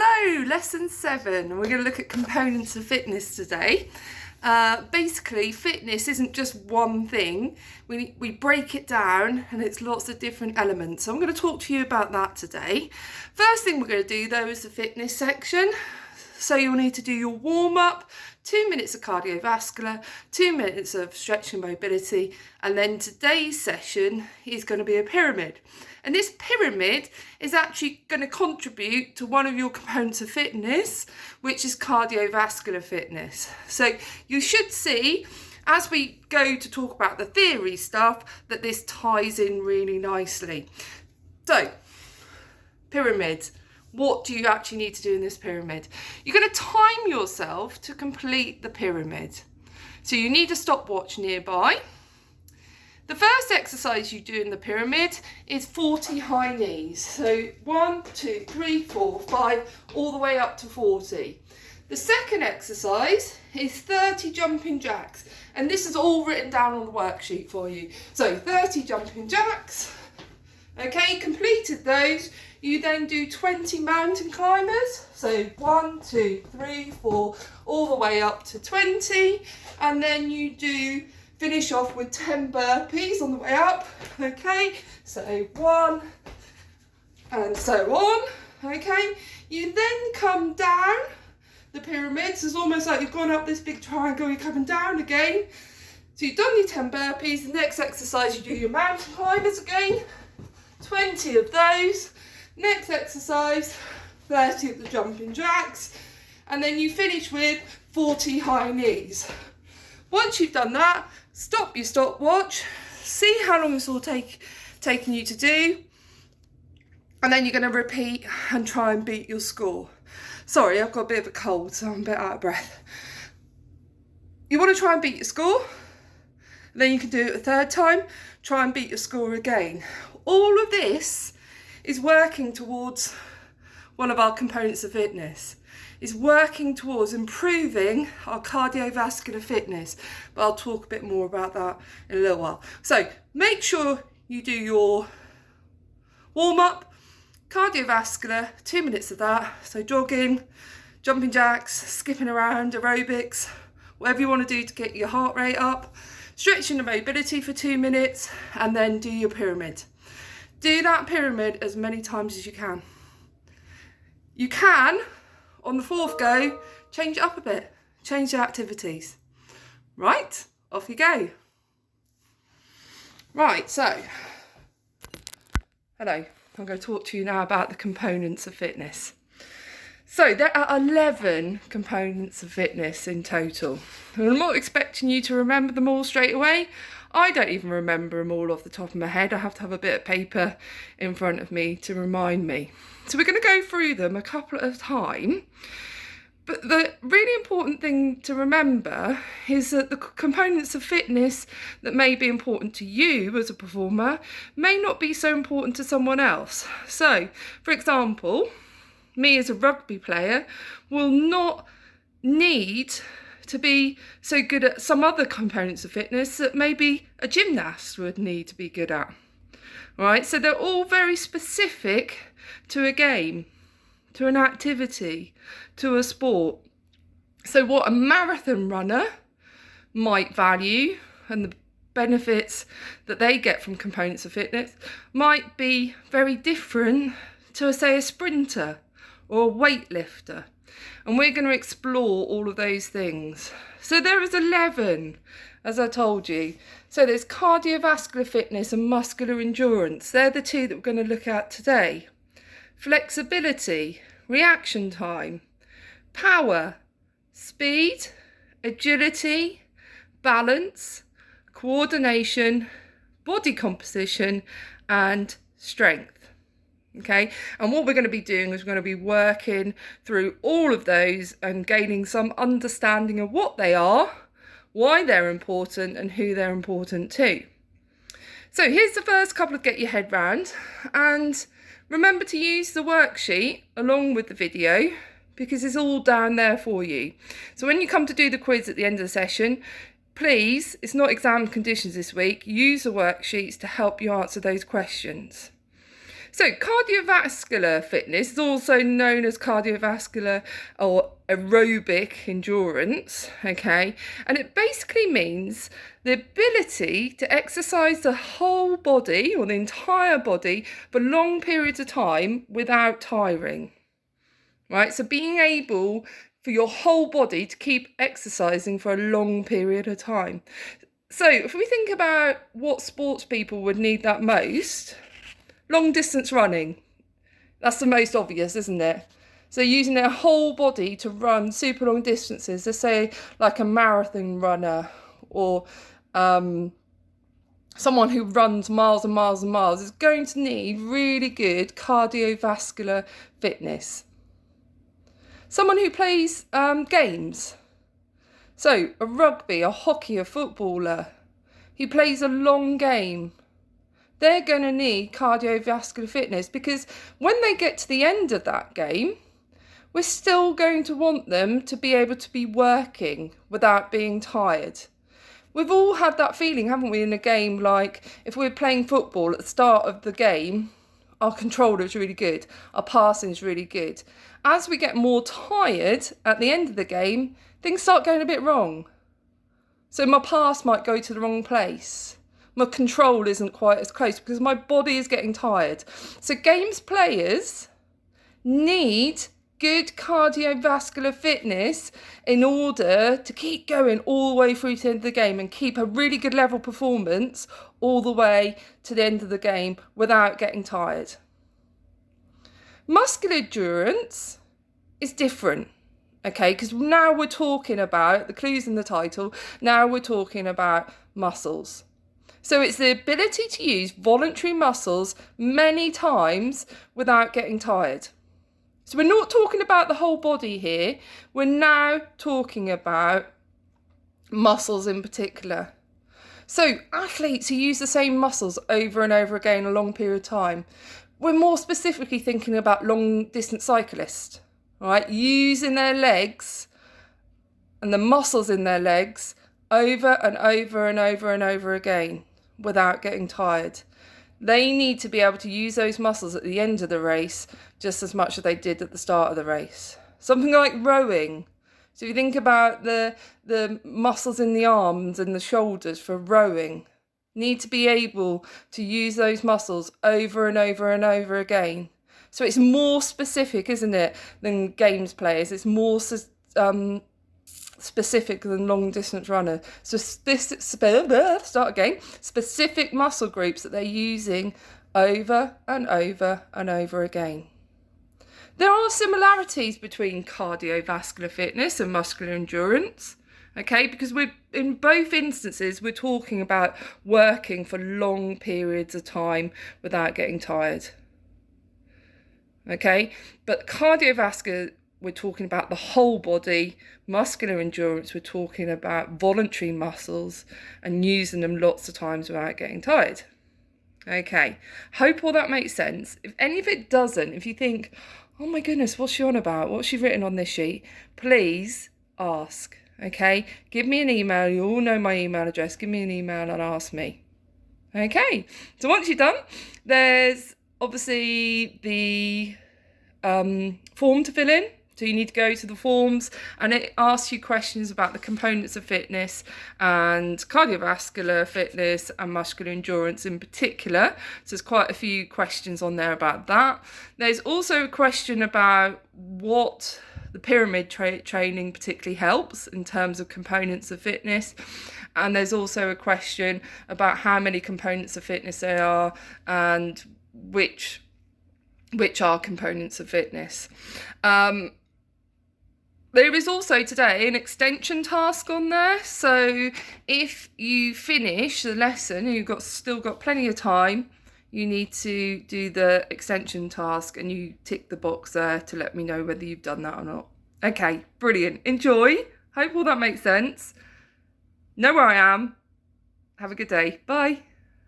Hello, lesson 7. We're going to look at components of fitness today. Basically, fitness isn't just one thing. We break it down and it's lots of different elements. So I'm going to talk to you about that today. First thing we're going to do though is the fitness section. So you'll need to do your warm-up, 2 minutes of cardiovascular, 2 minutes of stretch and mobility, and then today's session is going to be a pyramid. And this pyramid is actually going to contribute to one of your components of fitness, which is cardiovascular fitness. So you should see, as we go to talk about the theory stuff, that this ties in really nicely. So, pyramid. What do you actually need to do in this pyramid? You're going to time yourself to complete the pyramid. So you need a stopwatch nearby. The first exercise you do in the pyramid is 40 high knees. So 1, 2, 3, 4, 5, all the way up to 40. The second exercise is 30 jumping jacks. And this is all written down on the worksheet for you. So 30 jumping jacks. Okay, completed those. You then do 20 mountain climbers. So 1, 2, 3, 4, all the way up to 20. And then you do finish off with 10 burpees on the way up. Okay, so 1 and so on. Okay, you then come down the pyramids. It's almost like you've gone up this big triangle, you're coming down again. So you've done your 10 burpees. The next exercise you do your mountain climbers again. 20 of those. Next exercise, 30 of the jumping jacks, and then you finish with 40 high knees. Once you've done that, stop your stopwatch, see how long it's all taking you to do, and then you're going to repeat and try and beat your score. Sorry, I've got a bit of a cold, so I'm a bit out of breath. You want to try and beat your score, then you can do it a third time, try and beat your score again. All of this is working towards one of our components of fitness. Is working towards improving our cardiovascular fitness. But I'll talk a bit more about that in a little while. So make sure you do your warm-up, cardiovascular, 2 minutes of that. So jogging, jumping jacks, skipping around, aerobics, whatever you want to do to get your heart rate up. Stretching and mobility for 2 minutes, and then do your pyramid. Do that pyramid as many times as you can. You can, on the fourth go, change it up a bit. Change the activities. Right, off you go. Right, so, hello. I'm going to talk to you now about the components of fitness. So there are 11 components of fitness in total. And I'm not expecting you to remember them all straight away. I don't even remember them all off the top of my head. I have to have a bit of paper in front of me to remind me. So we're going to go through them a couple at a time. But the really important thing to remember is that the components of fitness that may be important to you as a performer may not be so important to someone else. So, for example, me as a rugby player will not need to be so good at some other components of fitness that maybe a gymnast would need to be good at. Right, so they're all very specific to a game, to an activity, to a sport. So what a marathon runner might value and the benefits that they get from components of fitness might be very different to, say, a sprinter or a weightlifter. And we're going to explore all of those things. So there is 11, as I told you. So there's cardiovascular fitness and muscular endurance. They're the two that we're going to look at today. Flexibility, reaction time, power, speed, agility, balance, coordination, body composition, and strength. Okay, and what we're going to be doing is we're going to be working through all of those and gaining some understanding of what they are, why they're important, and who they're important to. So here's the first couple to get your head round, and remember to use the worksheet along with the video because it's all down there for you. So when you come to do the quiz at the end of the session, please, it's not exam conditions this week, use the worksheets to help you answer those questions. So cardiovascular fitness is also known as cardiovascular or aerobic endurance, okay? And it basically means the ability to exercise the whole body or the entire body for long periods of time without tiring, right? So being able for your whole body to keep exercising for a long period of time. So if we think about what sports people would need that most, long distance running. That's the most obvious, isn't it? So using their whole body to run super long distances, let's say like a marathon runner or someone who runs miles and miles and miles is going to need really good cardiovascular fitness. Someone who plays games. So a rugby, a hockey, a footballer who plays a long game. They're going to need cardiovascular fitness because when they get to the end of that game, we're still going to want them to be able to be working without being tired. We've all had that feeling, haven't we, in a game, like if we're playing football at the start of the game, our control is really good, our passing is really good. As we get more tired at the end of the game, things start going a bit wrong. So my pass might go to the wrong place. My control isn't quite as close because my body is getting tired. So games players need good cardiovascular fitness in order to keep going all the way through to the end of the game and keep a really good level performance all the way to the end of the game without getting tired. Muscular endurance is different. Okay, because now we're talking about, the clues in the title, now we're talking about muscles. So it's the ability to use voluntary muscles many times without getting tired. So we're not talking about the whole body here. We're now talking about muscles in particular. So athletes who use the same muscles over and over again a long period of time. We're more specifically thinking about long distance cyclists, right? Using their legs and the muscles in their legs over and over and over and over again without getting tired. They need to be able to use those muscles at the end of the race just as much as they did at the start of the race. Something like rowing. So if you think about the muscles in the arms and the shoulders for rowing, need to be able to use those muscles over and over and over again. So it's more specific, isn't it, than games players. It's more specific than long distance runner. So specific muscle groups that they're using over and over and over again. There are similarities between cardiovascular fitness and muscular endurance, okay, because in both instances we're talking about working for long periods of time without getting tired. Okay, but cardiovascular, we're talking about the whole body. Muscular endurance, we're talking about voluntary muscles and using them lots of times without getting tired. Okay, hope all that makes sense. If any of it doesn't, if you think, oh my goodness, what's she on about? What's she written on this sheet? Please ask, okay? Give me an email. You all know my email address. Give me an email and ask me. Okay, so once you're done, there's obviously the form to fill in. So you need to go to the forms and it asks you questions about the components of fitness and cardiovascular fitness and muscular endurance in particular. So there's quite a few questions on there about that. There's also a question about what the pyramid training particularly helps in terms of components of fitness. And there's also a question about how many components of fitness there are and which are components of fitness. There is also today an extension task on there. So if you finish the lesson and you've still got plenty of time, you need to do the extension task and you tick the box there to let me know whether you've done that or not. Okay, brilliant. Enjoy. Hope all that makes sense. Know where I am. Have a good day. Bye.